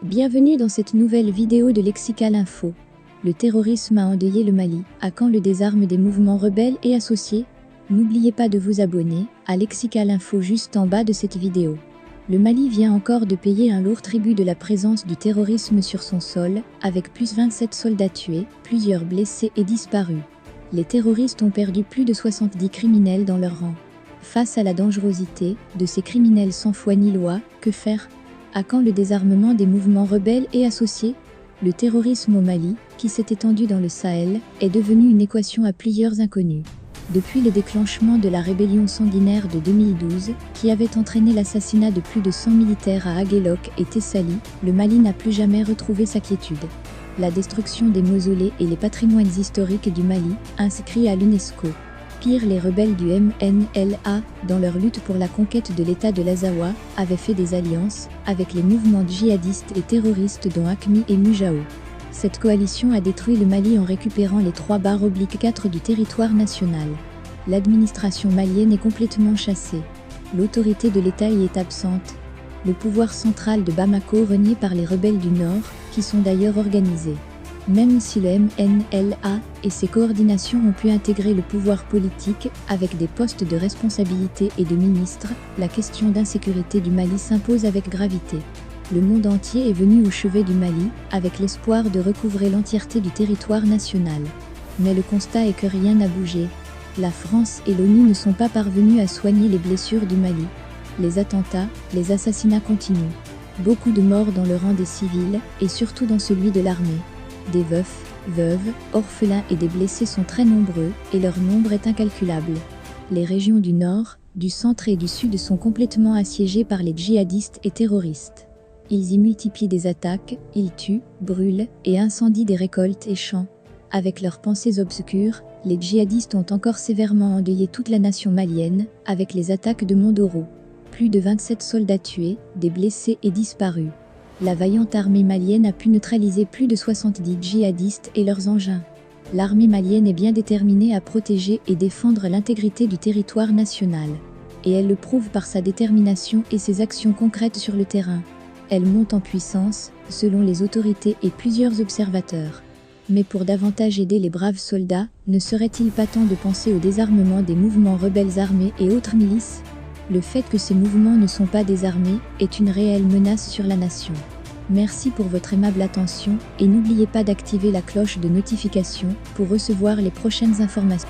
Bienvenue dans cette nouvelle vidéo de Lexical Info. Le terrorisme a endeuillé le Mali. À quand le désarme des mouvements rebelles et associés? N'oubliez pas de vous abonner à Lexical Info juste en bas de cette vidéo. Le Mali vient encore de payer un lourd tribut de la présence du terrorisme sur son sol, avec plus 27 soldats tués, plusieurs blessés et disparus. Les terroristes ont perdu plus de 70 criminels dans leur rang. Face à la dangerosité de ces criminels sans foi ni loi, que faire? À quand le désarmement des mouvements rebelles et associés? Le terrorisme au Mali, qui s'est étendu dans le Sahel, est devenu une équation à plusieurs inconnus. Depuis le déclenchement de la rébellion sanguinaire de 2012, qui avait entraîné l'assassinat de plus de 100 militaires à Aguelok et Tessali, le Mali n'a plus jamais retrouvé sa quiétude. La destruction des mausolées et les patrimoines historiques du Mali, inscrits à l'UNESCO. Pire, les rebelles du MNLA, dans leur lutte pour la conquête de l'État de l'Azawad, avaient fait des alliances avec les mouvements djihadistes et terroristes dont AQMI et Mujao. Cette coalition a détruit le Mali en récupérant les 3/4 du territoire national. L'administration malienne est complètement chassée. L'autorité de l'État y est absente. Le pouvoir central de Bamako renié par les rebelles du Nord, qui sont d'ailleurs organisés. Même si le MNLA et ses coordinations ont pu intégrer le pouvoir politique avec des postes de responsabilité et de ministres, la question d'insécurité du Mali s'impose avec gravité. Le monde entier est venu au chevet du Mali, avec l'espoir de recouvrer l'entièreté du territoire national. Mais le constat est que rien n'a bougé. La France et l'ONU ne sont pas parvenus à soigner les blessures du Mali. Les attentats, les assassinats continuent. Beaucoup de morts dans le rang des civils, et surtout dans celui de l'armée. Des veufs, veuves, orphelins et des blessés sont très nombreux, et leur nombre est incalculable. Les régions du Nord, du Centre et du Sud sont complètement assiégées par les djihadistes et terroristes. Ils y multiplient des attaques, ils tuent, brûlent et incendient des récoltes et champs. Avec leurs pensées obscures, les djihadistes ont encore sévèrement endeuillé toute la nation malienne, avec les attaques de Mondoro. Plus de 27 soldats tués, des blessés et disparus. La vaillante armée malienne a pu neutraliser plus de 70 djihadistes et leurs engins. L'armée malienne est bien déterminée à protéger et défendre l'intégrité du territoire national. Et elle le prouve par sa détermination et ses actions concrètes sur le terrain. Elle monte en puissance, selon les autorités et plusieurs observateurs. Mais pour davantage aider les braves soldats, ne serait-il pas temps de penser au désarmement des mouvements rebelles armés et autres milices? Le fait que ces mouvements ne sont pas désarmés est une réelle menace sur la nation. Merci pour votre aimable attention et n'oubliez pas d'activer la cloche de notification pour recevoir les prochaines informations.